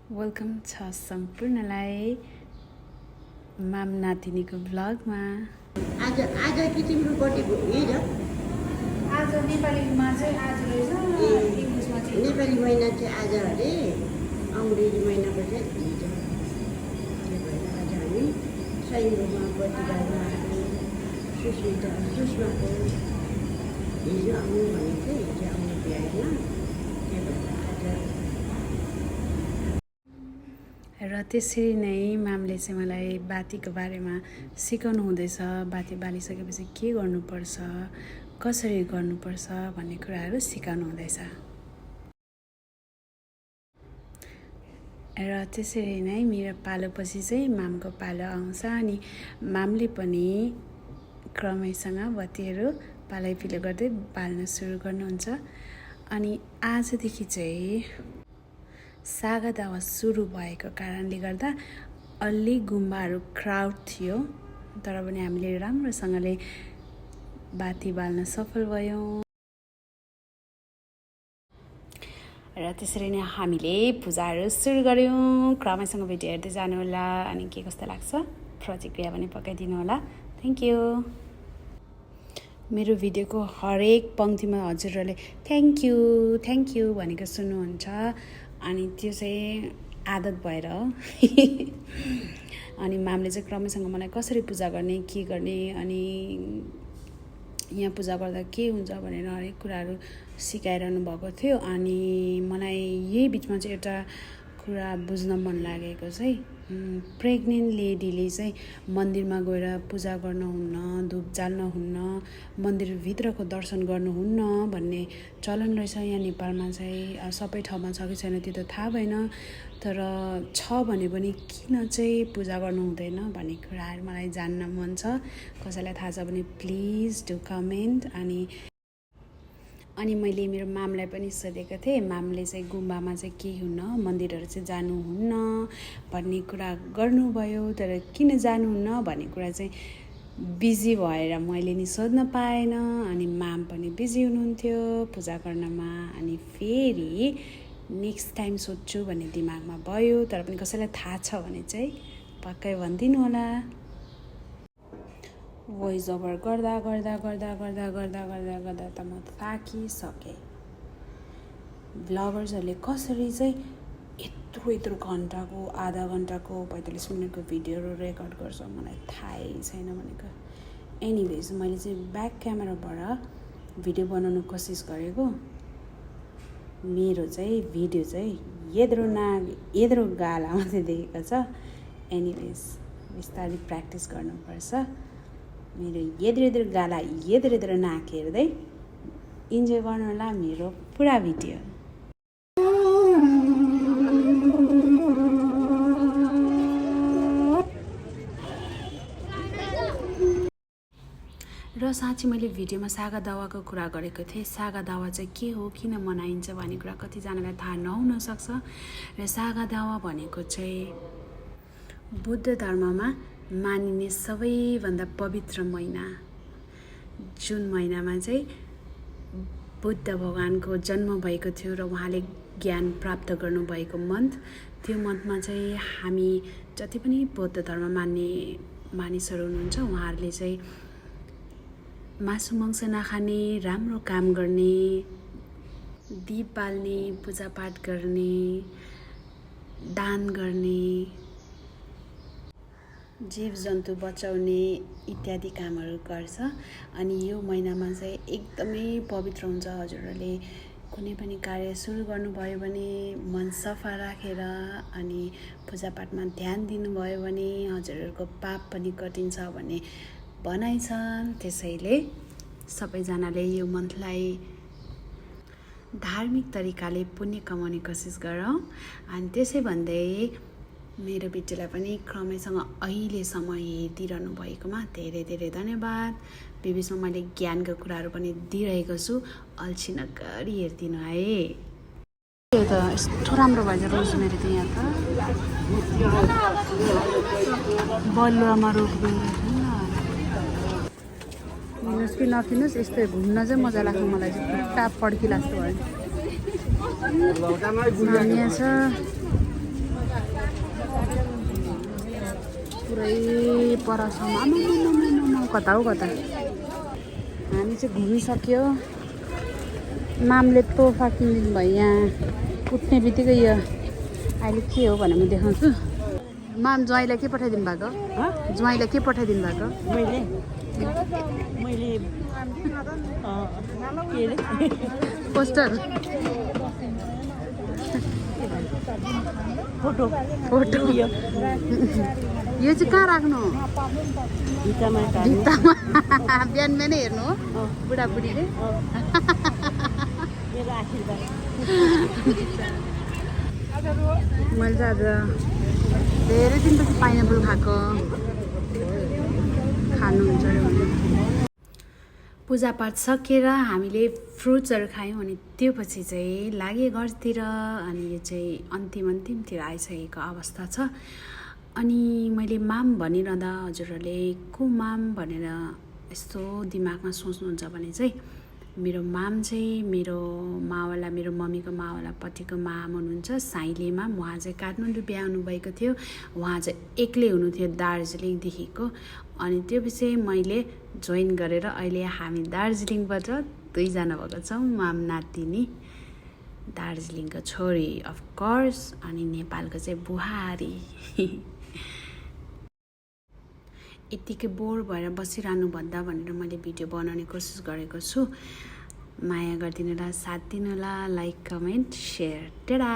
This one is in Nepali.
वेलकम छ सम्पूर्णलाई माम नातिनीको ब्लगमा। आज आज कि तिम्रो बर्थडे भयो हिजो? आज नेपालीमा चाहिँ आज रहेछ, इङ्ग्लिसमा चाहिँ नेपाली महिना चाहिँ आज अरे, अङ्ग्रेजी महिनाको चाहिँ हिजो। त्यही भएर आज हामी सैङ्गोमा बत्ती बाल्न आएको। सुषमाको हिजो आउनु भनेको थियो, हिजो आउनु भ्याएन। त्यही भएर आज र त्यसरी नै मामले चाहिँ मलाई बातीको बारेमा सिकाउनु हुँदैछ। बाती बालिसकेपछि के गर्नुपर्छ, कसरी गर्नुपर्छ भन्ने कुराहरू सिकाउनु हुँदैछ। र त्यसरी नै मेरो पालोपछि चाहिँ मामको पालो आउँछ अनि मामले पनि क्रमैसँग बत्तीहरू पालैपिलो गर्दै बाल्न सुरु गर्नुहुन्छ। अनि आजदेखि चाहिँ सागा दावा सुरु भएको कारणले गर्दा अलि गुम्बाहरू क्राउड थियो, तर पनि हामीले राम्रोसँगले बाती बाल्न सफल भयौँ। र त्यसरी नै हामीले पूजाहरू सुरु गऱ्यौँ। क्रमैसँग भिडियो हेर्दै जानुहोला अनि के कस्तो लाग्छ प्रतिक्रिया पनि पकाइदिनु होला। Thank you. मेरो भिडियोको हरेक पङ्क्तिमा हजुरहरूले थ्याङ्क यू भनेको सुन्नुहुन्छ, अनि त्यो चाहिँ आदत भएर हो। अनि मामले चाहिँ क्रमैसँग मलाई कसरी पूजा गर्ने, के गर्ने, अनि यहाँ पूजा गर्दा के हुन्छ भनेर हरेक कुराहरू सिकाइरहनु भएको थियो। अनि मलाई यही बिचमा चाहिँ एउटा कुरा बुझ्न मन लागेको चाहिँ प्रेग्नेन्ट लेडीले चाहिँ मन्दिरमा गएर पूजा गर्नुहुन्न, धुप जाल्नुहुन्न, मन्दिरभित्रको दर्शन गर्नुहुन्न भन्ने चलन रहेछ यहाँ नेपालमा चाहिँ। सबै ठाउँमा छ कि छैन त्यो त थाहा भएन, तर छ भने पनि किन चाहिँ पूजा गर्नु हुँदैन भन्ने कुराहरू मलाई जान्न मन छ। कसैलाई थाहा छ भने प्लिज डु कमेन्ट। अनि मैले मेरो मामलाई पनि सोधेको थिएँ, मामले चाहिँ गुम्बामा चाहिँ के हुन्न, मन्दिरहरू चाहिँ जानुहुन्न भन्ने कुरा गर्नुभयो, तर किन जानुहुन्न भन्ने कुरा चाहिँ बिजी भएर मैले नि सोध्न पाएन। अनि माम पनि बिजी हुनुहुन्थ्यो पूजा गर्नमा। अनि फेरि नेक्स्ट टाइम सोध्छु भन्ने दिमागमा भयो, तर पनि कसैलाई थाहा छ भने चाहिँ पक्कै भनिदिनु होला। भोइस ओभर गर्दा त म थाकिसकेँ। ब्लगर्सहरूले कसरी चाहिँ यत्रो घन्टाको, आधा घन्टाको, 45 मिनटको भिडियोहरू रेकर्ड गर्छ मलाई थाहै छैन भनेको। एनिवेज मैले चाहिँ ब्याक क्यामेराबाट भिडियो बनाउनु कोसिस गरेको। मेरो चाहिँ भिडियो चाहिँ यत्रो गाला मात्रै देखेको छ। एनिवेज बिस्तारै प्र्याक्टिस गर्नुपर्छ। मेरो यत्रो गाला, यत्रो नाक हेर्दै इन्जोय गर्नु होला मेरो पुरा भिडियो। र साँच्चै मैले भिडियोमा सागा दावाको कुरा गरेको थिएँ। सागा दावा चाहिँ के हो, किन मनाइन्छ भन्ने कुरा कतिजनालाई थाहा नहुनसक्छ। र सागा दावा भनेको चाहिँ बुद्ध धर्ममा मानिने सबैभन्दा पवित्र महिना, जुन महिनामा चाहिँ बुद्ध भगवानको जन्म भएको थियो र उहाँले ज्ञान प्राप्त गर्नुभएको मन्थ, त्यो मन्थमा चाहिँ हामी जति पनि बौद्ध धर्म मान्ने मानिसहरू हुनुहुन्छ उहाँहरूले चाहिँ मासु मांस नखाने, राम्रो काम गर्ने, दीप बाल्ने, पूजापाठ गर्ने, दान गर्ने, जीव जन्तु बचाउने इत्यादि कामहरू गर्छ। अनि यो महिनामा चाहिँ एकदमै पवित्र हुन्छ। हजुरहरूले कुनै पनि कार्य सुरु गर्नुभयो भने मन सफा राखेर अनि पूजापाठमा ध्यान दिनुभयो भने हजुरहरूको पाप पनि कटिन्छ भन्ने भनाइ छ। त्यसैले सबैजनाले यो मन्थलाई धार्मिक तरिकाले पुण्य कमाउने कोसिस गरौँ। अनि त्यसै भन्दै मेरो भिडियोलाई पनि क्रमैसँग अहिलेसम्म हेरिदिइरहनु भएकोमा धेरै धन्यवाद। बिचमा मैले ज्ञानको कुराहरू पनि दिइरहेको छु, अल्छी नगरी हेरिदिनु है। यो त यस्तो राम्रो भएछ रोजमेरी त यहाँ त बलुवामा रोकिदिनु किन्नुहोस् कि नकिन्नुहोस्, यस्तो घुम्न चाहिँ मजा लाग्छ मलाई चाहिँ। खुट्टा पड्की लाग्छ भयो। यहाँ छ पुरै परसम्म आमामामामामा कता हो कता हामी चाहिँ घुमिसक्यो मामले तोहफा किनिदिनु भयो यहाँ उठ्ने बित्तिकै यो अहिले के हो भनेर म देखाउँछु माम ज्वाइँलाई के पठाइदिनु भएको ज्वाइँलाई के पठाइदिनु भएको मैले पोस्टर फोटो फोटो यो चाहिँ कहाँ राख्नु भित्तामा भित्तामा बिहान बिहानै हेर्नु हो बुढाबुढीले मेरो आशीर्वाद मैले चाहिँ आज धेरै दिनपछि पाइनएप्पल खाएको खानुहुन्छ अरे भने पूजापाठ सकेर हामीले फ्रुट्सहरू खायौँ अनि त्यो पछि चाहिँ लागे घरतिर अनि यो चाहिँ अन्तिमतिर आइसकेको अवस्था छ अनि मैले माम भनिरहँदा हजुरहरूले को माम भनेर यस्तो दिमागमा सोच्नुहुन्छ भने चाहिँ मेरो माम चाहिँ मेरो मावला मेरो मम्मीको मावला पतिको माम हुनुहुन्छ साइले माम उहाँ चाहिँ काठमाडौँ बिहा हुनुभएको थियो उहाँ चाहिँ एक्लै हुनुहुन्थ्यो दार्जिलिङदेखिको अनि त्यो पछि मैले जोइन गरेर अहिले हामी दार्जिलिङबाट दुईजना भएको छौँ माम नातिनी दार्जिलिङको छोरी अफकोर्स अनि नेपालको चाहिँ बुहारी यतिकै बोर भएर बसिरहनुभन्दा भनेर मैले भिडियो बनाउने कोसिस गरेको छु माया गरिदिनु होला साथ दिनु होला लाइक कमेन्ट सेयर टेडा